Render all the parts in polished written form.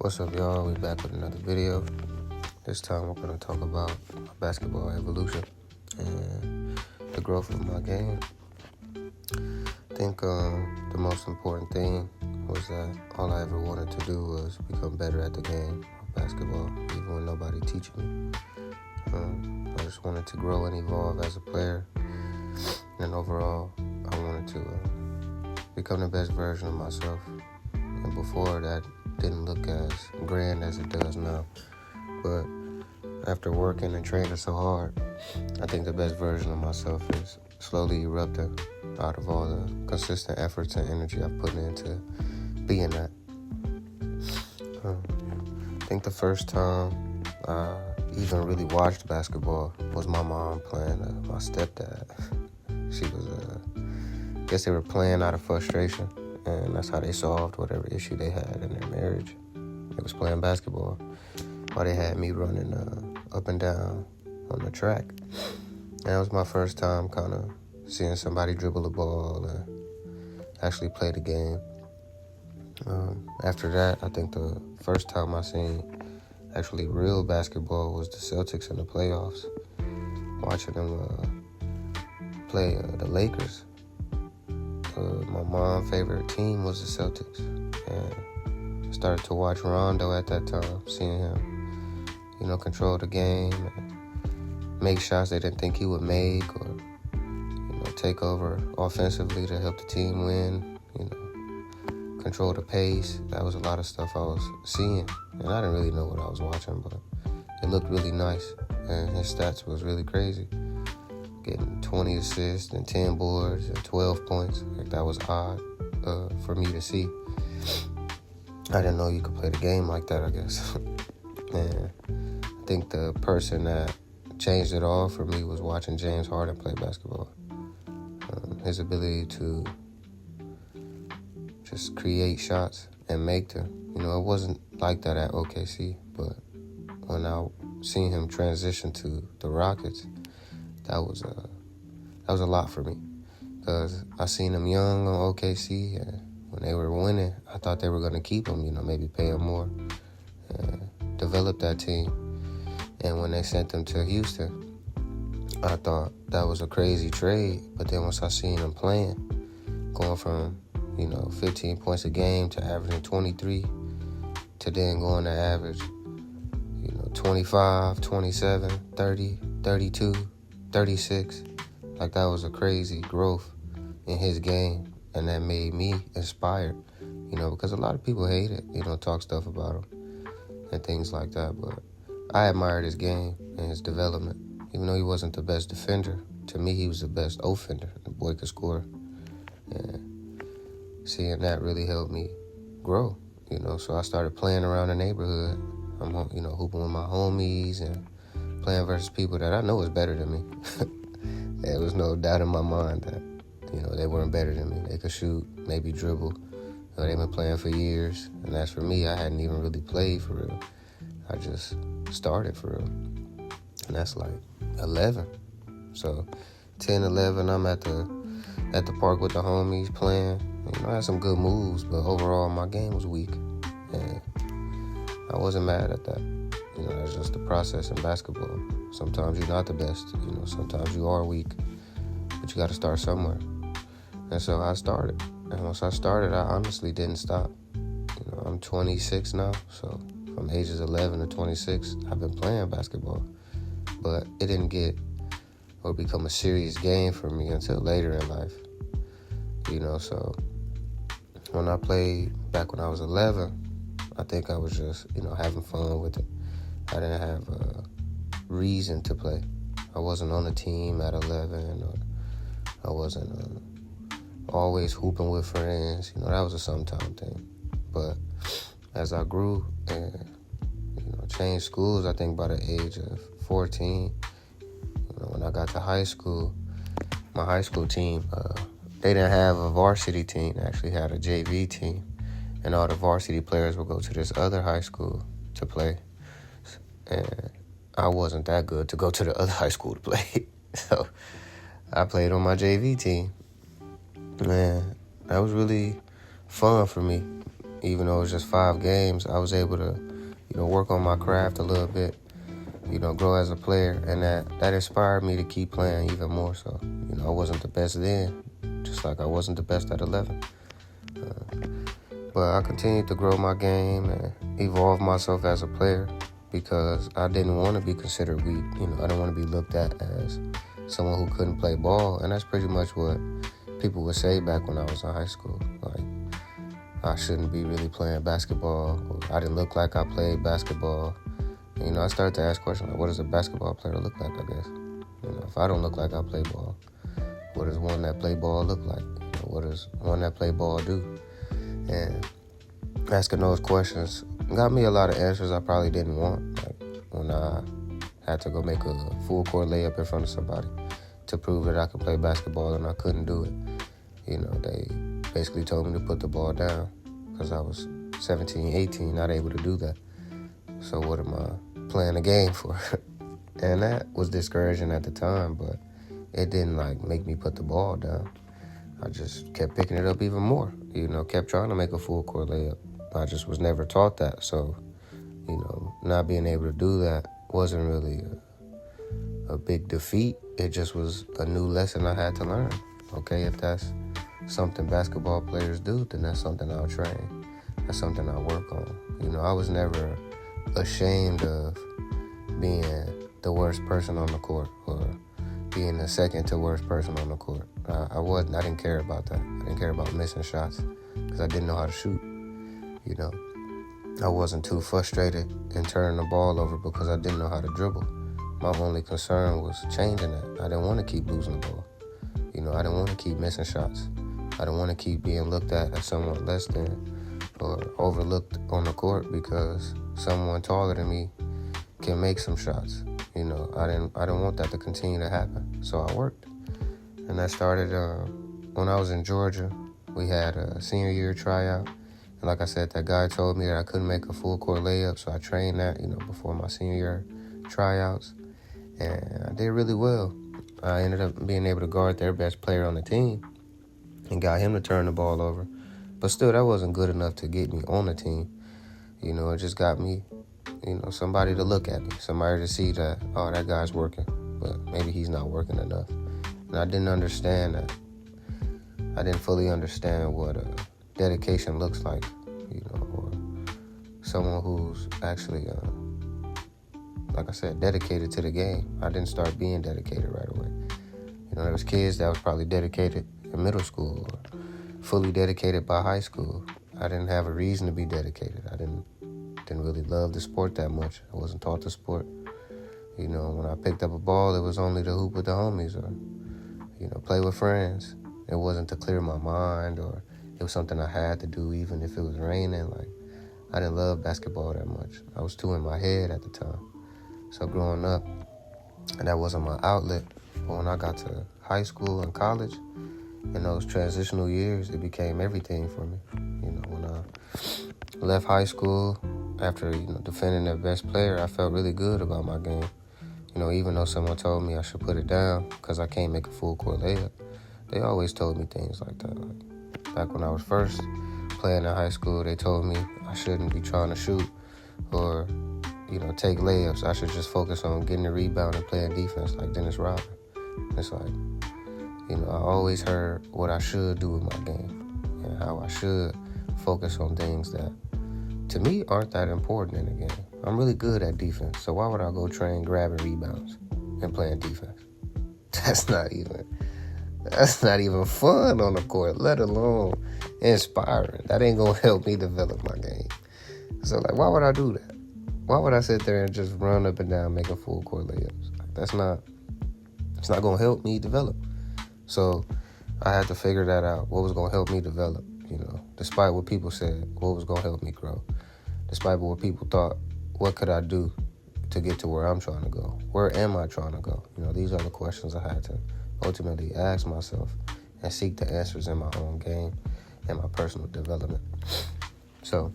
What's up, y'all? We back with another video. This time we're going to talk about my basketball evolution and the growth of my game. I think the most important thing was that all I ever wanted to do was become better at the game of basketball, even when nobody teaching me. I just wanted to grow and evolve as a player, and overall, I wanted to become the best version of myself. And before that didn't look as grand as it does now. But after working and training so hard, I think the best version of myself is slowly erupting out of all the consistent efforts and energy I've put into being that. I think the first time I even really watched basketball was my mom playing my stepdad. She was, I guess they were playing out of frustration, and that's how they solved whatever issue they had in their marriage. They was playing basketball while they had me running up and down on the track. And that was my first time kind of seeing somebody dribble the ball and actually play the game. After that, I think the first time I seen actually real basketball was the Celtics in the playoffs. Watching them play the Lakers. My mom's favorite team was the Celtics, and I started to watch Rondo at that time, seeing him, control the game and make shots they didn't think he would make, or take over offensively to help the team win, control the pace. That was a lot of stuff I was seeing, and I didn't really know what I was watching, but it looked really nice, and his stats was really crazy. Getting 20 assists and 10 boards and 12 points. Like, that was odd for me to see. I didn't know you could play the game like that, I guess. And I think the person that changed it all for me was watching James Harden play basketball. His ability to just create shots and make them. It wasn't like that at OKC, but when I seen him transition to the Rockets, that was a lot for me, because I seen him young on OKC, and when they were winning, I thought they were going to keep him, maybe pay him more and develop that team. And when they sent him to Houston, I thought that was a crazy trade. But then once I seen him playing, going from 15 points a game to averaging 23, to then going to average 25, 27, 30, 32, 36. Like, that was a crazy growth in his game, and that made me inspired, because a lot of people hate it, talk stuff about him and things like that, but I admired his game and his development. Even though he wasn't the best defender, to me he was the best offender. The boy could score, and seeing that really helped me grow, so I started playing around the neighborhood. I'm hooping with my homies and playing versus people that I know is better than me. There was no doubt in my mind that, they weren't better than me. They could shoot, maybe dribble. They've been playing for years. And as for me, I hadn't even really played for real. I just started for real. And that's like 11. So 10, 11, I'm at the park with the homies playing. I had some good moves, but overall my game was weak. And I wasn't mad at that. That's just the process in basketball. Sometimes you're not the best. Sometimes you are weak. But you got to start somewhere. And so I started. And once I started, I honestly didn't stop. I'm 26 now. So from ages 11 to 26, I've been playing basketball. But it didn't get or become a serious game for me until later in life. So when I played back when I was 11, I think I was just, having fun with it. I didn't have a reason to play. I wasn't on the team at 11, or I wasn't always hooping with friends. That was a sometime thing. But as I grew and, changed schools, I think by the age of 14, when I got to high school, my high school team, they didn't have a varsity team. They actually had a JV team. And all the varsity players would go to this other high school to play. And I wasn't that good to go to the other high school to play. So I played on my JV team. Man, that was really fun for me. even though it was just 5 games, I was able to, work on my craft a little bit, grow as a player, and that inspired me to keep playing even more so. I wasn't the best then, just like I wasn't the best at 11. But I continued to grow my game and evolve myself as a player because I didn't want to be considered weak. I didn't want to be looked at as someone who couldn't play ball, and that's pretty much what people would say back when I was in high school. Like, I shouldn't be really playing basketball, or I didn't look like I played basketball. I started to ask questions like, what does a basketball player look like, I guess? If I don't look like I play ball, what does one that play ball look like? What does one that play ball do? And asking those questions got me a lot of answers I probably didn't want. Like when I had to go make a full court layup in front of somebody to prove that I could play basketball and I couldn't do it. They basically told me to put the ball down because I was 17, 18, not able to do that. So what am I playing a game for? And that was discouraging at the time, but it didn't make me put the ball down. I just kept picking it up even more, kept trying to make a full court layup. I just was never taught that. So, not being able to do that wasn't really a big defeat. It just was a new lesson I had to learn. Okay, if that's something basketball players do, then that's something I'll train. That's something I'll work on. I was never ashamed of being the worst person on the court or being the second to worst person on the court. I didn't care about that. I didn't care about missing shots because I didn't know how to shoot. I wasn't too frustrated in turning the ball over because I didn't know how to dribble. My only concern was changing that. I didn't want to keep losing the ball. I didn't want to keep missing shots. I didn't want to keep being looked at as someone less than or overlooked on the court because someone taller than me can make some shots. I didn't want that to continue to happen. So I worked. And that started when I was in Georgia. We had a senior year tryout. And like I said, that guy told me that I couldn't make a full court layup. So I trained that, before my senior year tryouts. And I did really well. I ended up being able to guard their best player on the team and got him to turn the ball over. But still, that wasn't good enough to get me on the team. It just got me, somebody to look at me, somebody to see that, oh, that guy's working, but maybe he's not working enough. And I didn't understand that. I didn't fully understand what dedication looks like, or someone who's actually, like I said, dedicated to the game. I didn't start being dedicated right away. There was kids that was probably dedicated in middle school or fully dedicated by high school. I didn't have a reason to be dedicated. I didn't really love the sport that much. I wasn't taught the sport. When I picked up a ball, it was only to hoop with the homies or, play with friends. It wasn't to clear my mind or it was something I had to do even if it was raining. I didn't love basketball that much. I was too in my head at the time. So growing up, that wasn't my outlet. But when I got to high school and college, in those transitional years, it became everything for me. When I left high school, after defending their best player, I felt really good about my game. Even though someone told me I should put it down because I can't make a full court layup, they always told me things like that. Back when I was first playing in high school, they told me I shouldn't be trying to shoot or take layups. I should just focus on getting the rebound and playing defense like Dennis Rodman. It's like, I always heard what I should do with my game and how I should focus on things that, to me, aren't that important in the game. I'm really good at defense, so why would I go train grabbing rebounds and playing defense? That's not even fun on the court, let alone inspiring. That ain't gonna help me develop my game. So, why would I do that? Why would I sit there and just run up and down making full court layups? It's not gonna help me develop. So I had to figure that out. What was gonna help me develop? Despite what people said, what was gonna help me grow? Despite what people thought, what could I do to get to where I'm trying to go? Where am I trying to go? These are the questions I had to ultimately ask myself and seek the answers in my own game and my personal development. So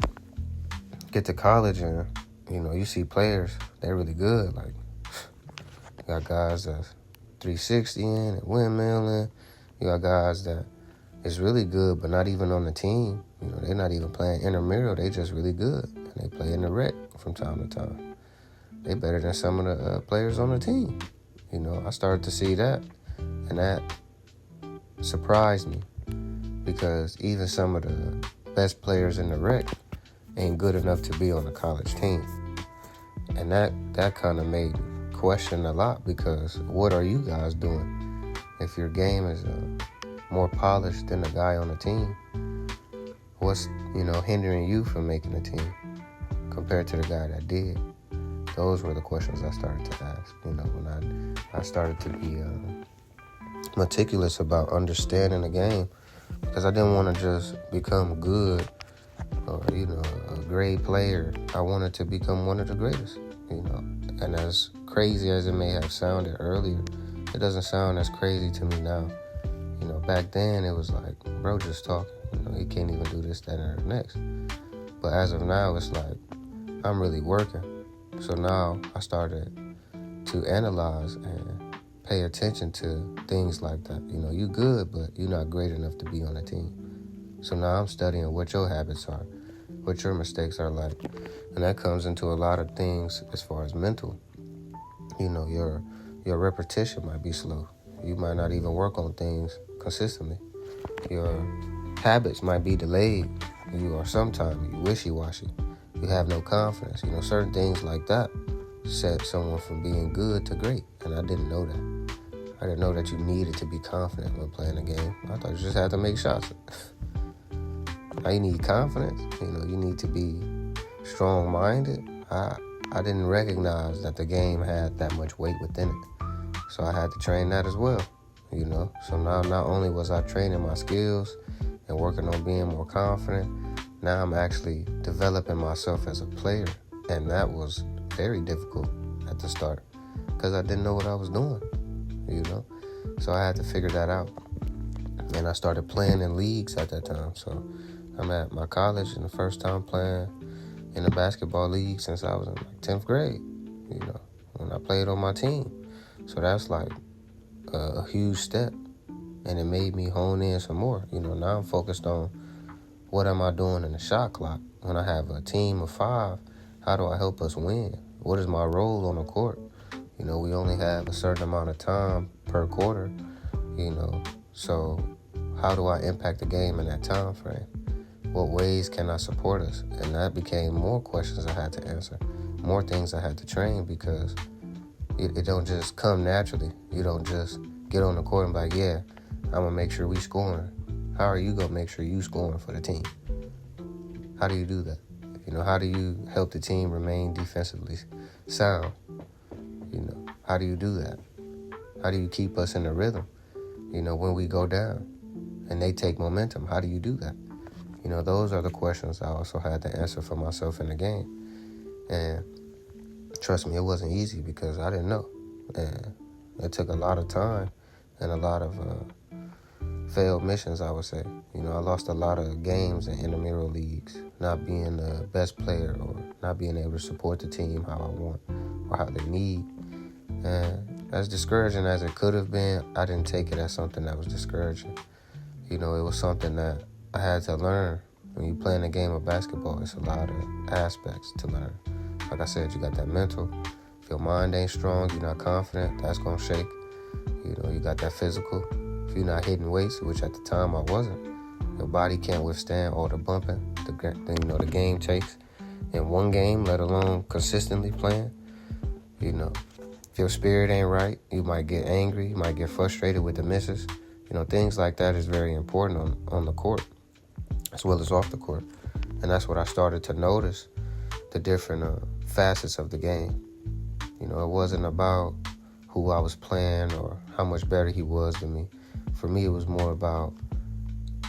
get to college and you see players, they're really good. You got guys that's 360 and windmilling. You got guys that is really good, but not even on the team. They're not even playing intramural. They just really good, and they play in the rec from time to time. They better than some of the players on the team. I started to see that, and that surprised me, because even some of the best players in the rec ain't good enough to be on a college team. And that kind of made me question a lot, because what are you guys doing? If your game is more polished than the guy on the team, what's hindering you from making a team compared to the guy that did? Those were the questions I started to ask. When I started to be meticulous about understanding the game, because I didn't want to just become good or a great player. I wanted to become one of the greatest. And as crazy as it may have sounded earlier, it doesn't sound as crazy to me now. Back then it was like, bro, just talking. He can't even do this, that, and the next. But as of now, it's like I'm really working. So now I started to analyze and pay attention to things like that. You good, but you're not great enough to be on a team. So now I'm studying what your habits are, what your mistakes are like. And that comes into a lot of things as far as mental. Your repetition might be slow. You might not even work on things consistently. Your habits might be delayed. You are sometimes wishy-washy. You have no confidence. Certain things like that set someone from being good to great. And I didn't know that. I didn't know that you needed to be confident when playing a game. I thought you just had to make shots. Now you need confidence. You need to be strong-minded. I didn't recognize that the game had that much weight within it. So I had to train that as well. So now not only was I training my skills and working on being more confident, now I'm actually developing myself as a player. And that was very difficult at the start, because I didn't know what I was doing, So I had to figure that out. And I started playing in leagues at that time. So I'm at my college and the first time playing in a basketball league since I was in 10th grade, when I played on my team. So that's like a huge step. And it made me hone in some more. Now I'm focused on what am I doing in the shot clock. When I have a team of 5, how do I help us win? What is my role on the court? We only have a certain amount of time per quarter, so how do I impact the game in that time frame? What ways can I support us? And that became more questions I had to answer, more things I had to train, because it don't just come naturally. You don't just get on the court and be like, yeah, I'm going to make sure we scoring. How are you going to make sure you scoring for the team? How do you do that? How do you help the team remain defensively sound? How do you do that? How do you keep us in the rhythm? When we go down and they take momentum, how do you do that? Those are the questions I also had to answer for myself in the game. And trust me, it wasn't easy, because I didn't know. And it took a lot of time and a lot of failed missions, I would say. I lost a lot of games in intramural leagues, not being the best player or not being able to support the team how I want or how they need. And as discouraging as it could have been, I didn't take it as something that was discouraging. It was something that I had to learn. When you're playing a game of basketball, it's a lot of aspects to learn. Like I said, you got that mental. If your mind ain't strong, you're not confident, that's going to shake. You got that physical. If you're not hitting weights, which at the time I wasn't, your body can't withstand all the bumping the game takes in one game, let alone consistently playing. If your spirit ain't right, you might get angry, you might get frustrated with the misses. Things like that is very important on the court as well as off the court. And that's what I started to notice, the different facets of the game. It wasn't about who I was playing or how much better he was than me. For me, it was more about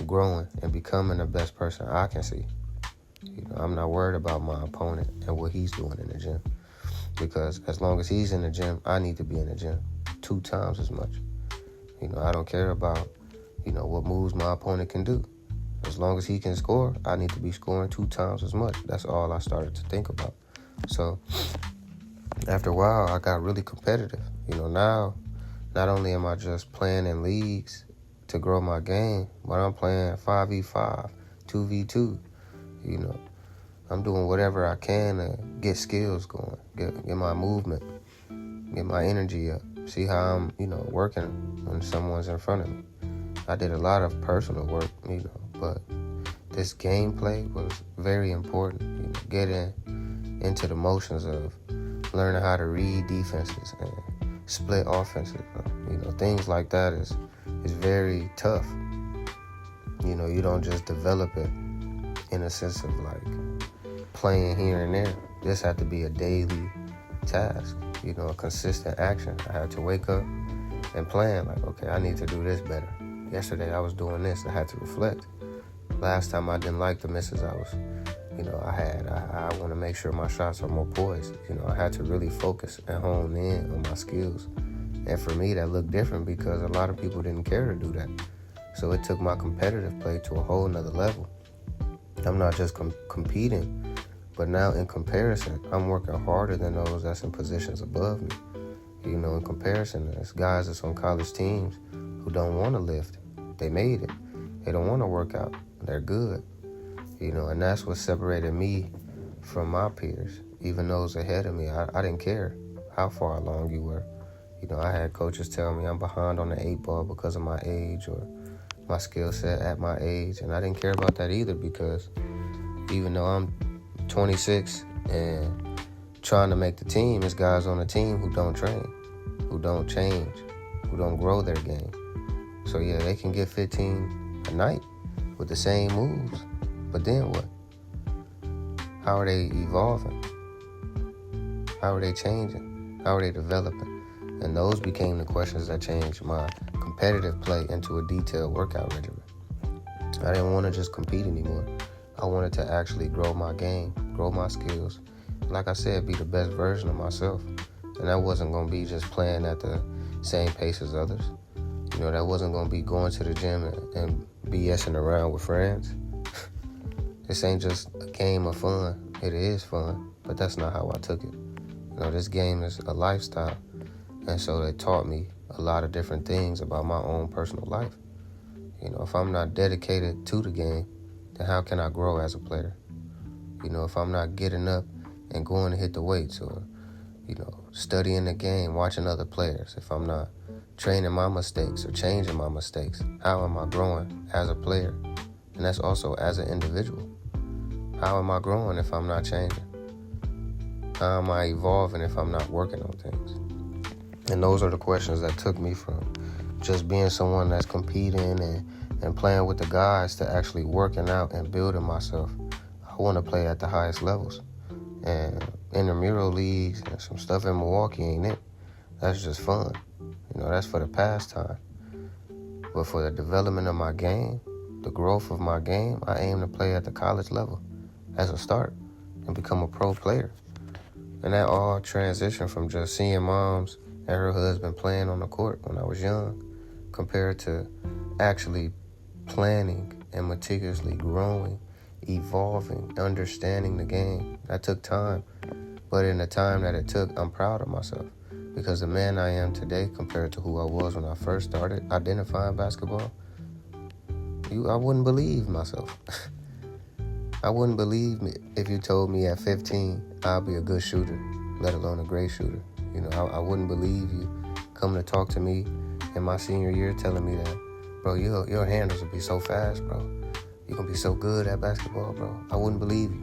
growing and becoming the best person I can see. I'm not worried about my opponent and what he's doing in the gym, because as long as he's in the gym, I need to be in the gym 2 times as much. I don't care about, what moves my opponent can do. As long as he can score, I need to be scoring 2 times as much. That's all I started to think about. So after a while, I got really competitive. Now, not only am I just playing in leagues to grow my game, but I'm playing 5v5, 2v2, you know. I'm doing whatever I can to get skills going, get my movement, get my energy up, see how I'm, working when someone's in front of me. I did a lot of personal work, but this gameplay was very important, getting into the motions of learning how to read defenses and split offenses, things like that is very tough. You don't just develop it in a sense of like playing here and there. This had to be a daily task, a consistent action. I had to wake up and plan like, okay, I need to do this better. Yesterday I was doing this. I had to reflect. Last time I didn't like the misses I was, I want to make sure my shots are more poised. I had to really focus and hone in on my skills. And for me, that looked different because a lot of people didn't care to do that. So it took my competitive play to a whole nother level. I'm not just competing, but now in comparison, I'm working harder than those that's in positions above me. In comparison, there's guys that's on college teams who don't want to lift. They made it. They don't want to work out. They're good. And that's what separated me from my peers. Even those ahead of me, I didn't care how far along you were. I had coaches tell me I'm behind on the 8 ball because of my age or my skill set at my age. And I didn't care about that either because even though I'm 26 and trying to make the team, there's guys on the team who don't train, who don't change, who don't grow their game. So yeah, they can get 15 a night with the same moves. But then what? How are they evolving? How are they changing? How are they developing? And those became the questions that changed my competitive play into a detailed workout regimen. I didn't want to just compete anymore. I wanted to actually grow my game, grow my skills. Like I said, be the best version of myself. And that wasn't going to be just playing at the same pace as others. That wasn't going to be going to the gym and BSing around with friends. This ain't just a game of fun. It is fun, but that's not how I took it. This game is a lifestyle. And so it taught me a lot of different things about my own personal life. If I'm not dedicated to the game, then how can I grow as a player? If I'm not getting up and going to hit the weights or, studying the game, watching other players, if I'm not training my mistakes or changing my mistakes, how am I growing as a player? And that's also as an individual. How am I growing if I'm not changing? How am I evolving if I'm not working on things? And those are the questions that took me from just being someone that's competing and playing with the guys to actually working out and building myself. I want to play at the highest levels. And intramural leagues and some stuff in Milwaukee ain't it. That's just fun. That's for the pastime. But for the development of my game, the growth of my game, I aim to play at the college level as a start and become a pro player. And that all transitioned from just seeing moms and her husband playing on the court when I was young compared to actually planning and meticulously growing, evolving, understanding the game. That took time. But in the time that it took, I'm proud of myself because the man I am today compared to who I was when I first started identifying basketball, I wouldn't believe myself. I wouldn't believe me if you told me at 15 I'll be a good shooter, let alone a great shooter. I wouldn't believe you coming to talk to me in my senior year telling me that, bro, your handles will be so fast, bro. You're going to be so good at basketball, bro. I wouldn't believe you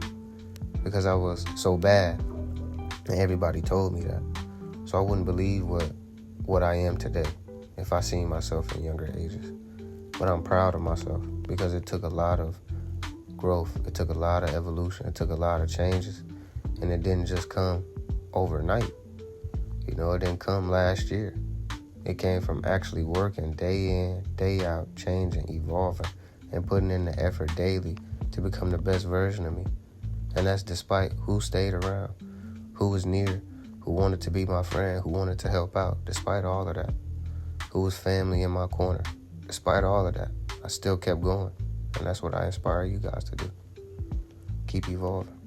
because I was so bad and everybody told me that. So I wouldn't believe what I am today if I seen myself in younger ages. But I'm proud of myself because it took a lot of growth. It took a lot of evolution. It took a lot of changes. And it didn't just come overnight. It didn't come last year. It came from actually working day in, day out, changing, evolving, and putting in the effort daily to become the best version of me. And that's despite who stayed around, who was near, who wanted to be my friend, who wanted to help out, despite all of that, who was family in my corner. Despite all of that, I still kept going. And that's what I inspire you guys to do. Keep evolving.